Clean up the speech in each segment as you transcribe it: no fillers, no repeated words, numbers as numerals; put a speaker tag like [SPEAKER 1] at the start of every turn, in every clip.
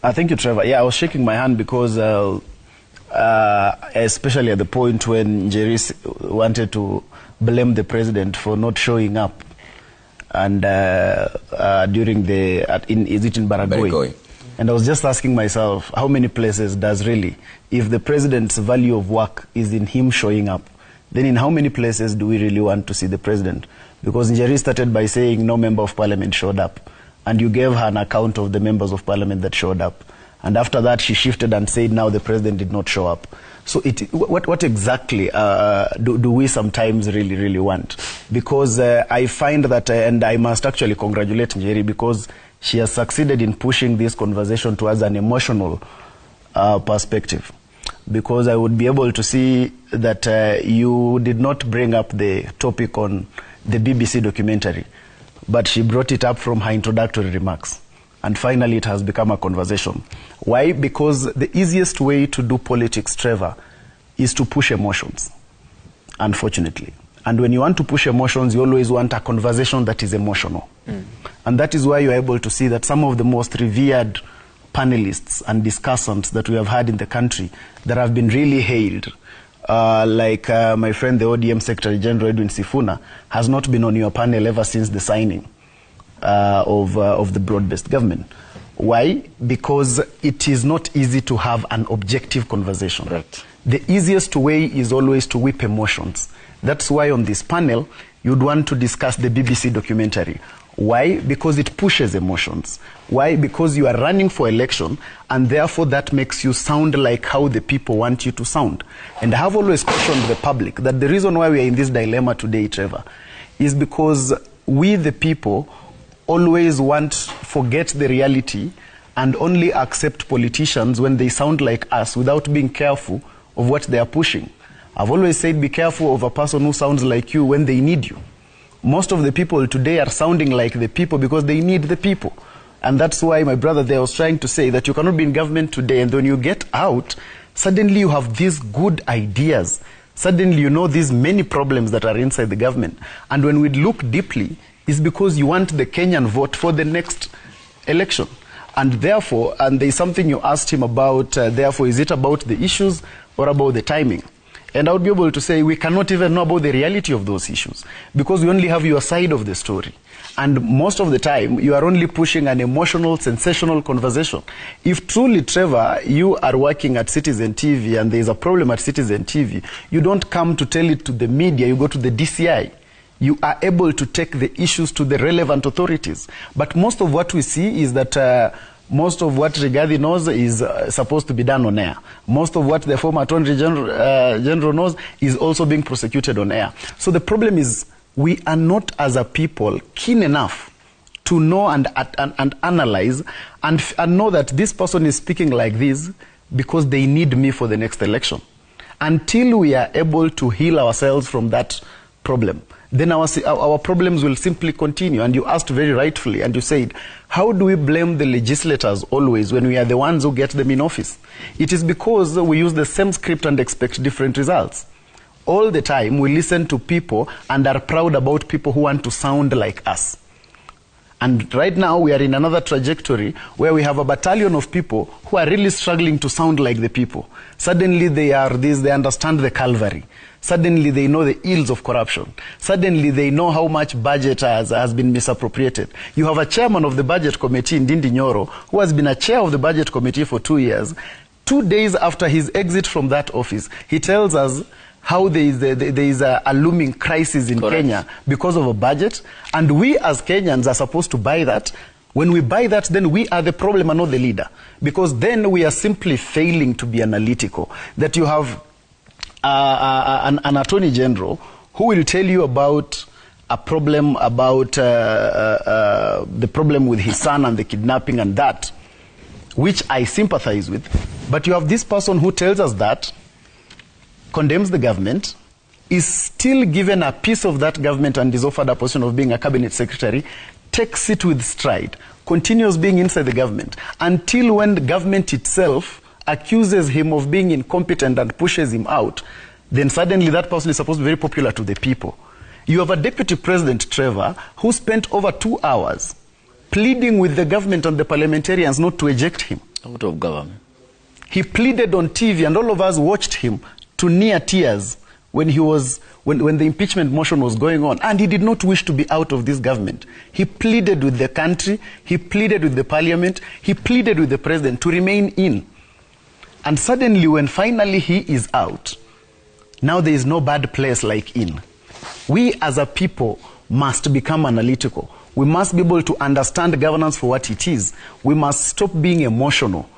[SPEAKER 1] Thank you, Trevor. Yeah, I was shaking my hand because especially at the point when Njeri wanted to blame the president for not showing up and during the is it in Baragoi? And I was just asking myself, how many places does really, if the president's value of work is in him showing up, then in how many places do we really want to see the president? Because Njeri started by saying no member of parliament showed up, and you gave her an account of the members of parliament that showed up. And after that, she shifted and said now the president did not show up. So what exactly do we sometimes really want? Because I find that, and I must actually congratulate Njeri because she has succeeded in pushing this conversation towards an emotional perspective. Because I would be able to see that you did not bring up the topic on the BBC documentary, but she brought it up from her introductory remarks. And finally, it has become a conversation. Why? Because the easiest way to do politics, Trevor, is to push emotions, unfortunately. And when you want to push emotions, you always want a conversation that is emotional. And that is why you're able to see that some of the most revered panelists and discussants that we have had in the country that have been really hailed, like my friend, the ODM Secretary General Edwin Sifuna, has not been on your panel ever since the signing of the broad-based government. Why? Because it is not easy to have an objective conversation. Right. The easiest way is always to whip emotions. That's why on this panel, you'd want to discuss the BBC documentary. Why? Because it pushes emotions. Why? Because you are running for election, and therefore that makes you sound like how the people want you to sound. And I have always cautioned the public that the reason why we are in this dilemma today, Trevor, is because we, the people, always forget the reality and only accept politicians when they sound like us without being careful of what they are pushing. I've always said be careful of a person who sounds like you when they need you. Most of the people today are sounding like the people because they need the people. And that's why my brother there was trying to say that you cannot be in government today and when you get out, suddenly you have these good ideas. Suddenly you know these many problems that are inside the government. And when we look deeply, it's because you want the Kenyan vote for the next election. And therefore, and there's something you asked him about, therefore, is it about the issues or about the timing? And I would be able to say we cannot even know about the reality of those issues because we only have your side of the story. And most of the time, you are only pushing an emotional, sensational conversation. If truly, Trevor, you are working at Citizen TV and there is a problem at Citizen TV, you don't come to tell it to the media, you go to the DCI. You are able to take the issues to the relevant authorities. But most of what we see is that most of what Rigathi knows is supposed to be done on air. Most of what the former Attorney General knows is also being prosecuted on air. So the problem is we are not, as a people, keen enough to know and analyze and know that this person is speaking like this because they need me for the next election. Until we are able to heal ourselves from that problem, then our problems will simply continue. And you asked very rightfully, and you said, how do we blame the legislators always when we are the ones who get them in office? It is because we use the same script and expect different results. All the time, we listen to people and are proud about people who want to sound like us. And right now, we are in another trajectory where we have a battalion of people who are really struggling to sound like the people. Suddenly, they understand the Calvary. Suddenly, they know the ills of corruption. Suddenly, they know how much budget has been misappropriated. You have a chairman of the budget committee, Ndindi Nyoro, who has been a chair of the budget committee for 2 years. 2 days after his exit from that office, he tells us how there is a looming crisis in Kenya because of a budget. And we as Kenyans are supposed to buy that. When we buy that, then we are the problem and not the leader. Because then we are simply failing to be analytical. That you have an Attorney General who will tell you about a problem, about the problem with his son and the kidnapping and that, which I sympathize with. But you have this person who tells us that, condemns the government, is still given a piece of that government and is offered a position of being a cabinet secretary, takes it with stride, continues being inside the government, until when the government itself accuses him of being incompetent and pushes him out, then suddenly that person is supposed to be very popular to the people. You have a deputy president, Trevor, who spent over 2 hours pleading with the government and the parliamentarians not to eject him.
[SPEAKER 2] out of government.
[SPEAKER 1] He pleaded on TV, and all of us watched him to near tears when the impeachment motion was going on, and he did not wish to be out of this government. He pleaded with the country, he pleaded with the parliament, he pleaded with the president to remain in. And suddenly, when finally he is out, now there is no bad place like in. We as a people must become analytical. We must be able to understand governance for what it is. We must stop being emotional.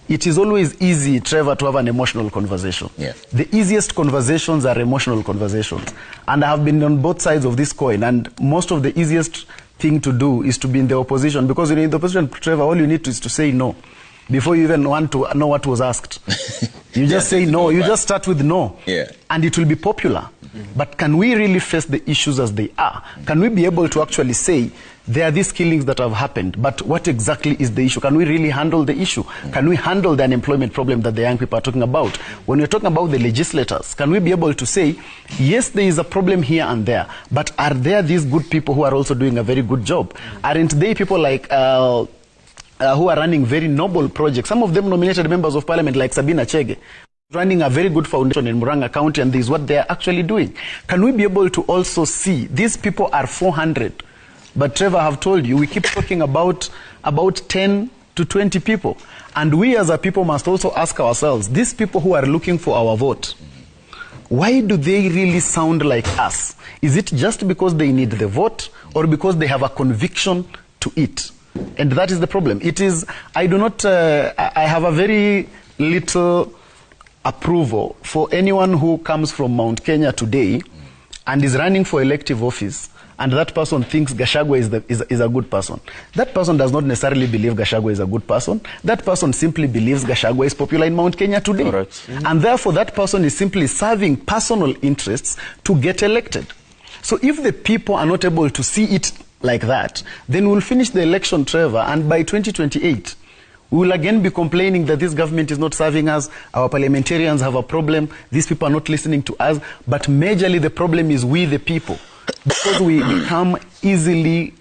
[SPEAKER 1] It is always easy, Trevor, to have an emotional conversation.
[SPEAKER 2] Yeah.
[SPEAKER 1] The easiest conversations are emotional conversations. And I have been on both sides of this coin, and most of the easiest thing to do is to be in the opposition, because in the opposition, Trevor, all you need is to say no before you even want to know what was asked. You just say no. You just start with no.
[SPEAKER 2] Yeah.
[SPEAKER 1] And it will be popular. But can we really face the issues as they are? Can we be able to actually say, there are these killings that have happened, but what exactly is the issue? Can we really handle the issue? Can we handle the unemployment problem that the young people are talking about? When we're talking about the legislators, can we be able to say, yes, there is a problem here and there, but are there these good people who are also doing a very good job? Aren't they people like who are running very noble projects? Some of them nominated members of parliament like Sabina Chege, running a very good foundation in Muranga County, and this is what they are actually doing. Can we be able to also see these people are 400? But Trevor, I have told you, we keep talking about 10 to 20 people. And we as a people must also ask ourselves, these people who are looking for our vote, why do they really sound like us? Is it just because they need the vote, or because they have a conviction to it? And that is the problem. It is, I have a very little approval for anyone who comes from Mount Kenya today and is running for elective office, and that person thinks Gachagua is a good person. That person does not necessarily believe Gachagua is a good person. That person simply believes Gachagua is popular in Mount Kenya today.
[SPEAKER 2] Correct.
[SPEAKER 1] And therefore that person is simply serving personal interests to get elected. So if the people are not able to see it like that, then we'll finish the election, Trevor, and by 2028, we will again be complaining that this government is not serving us, our parliamentarians have a problem, these people are not listening to us, but majorly the problem is we the people, because we become easily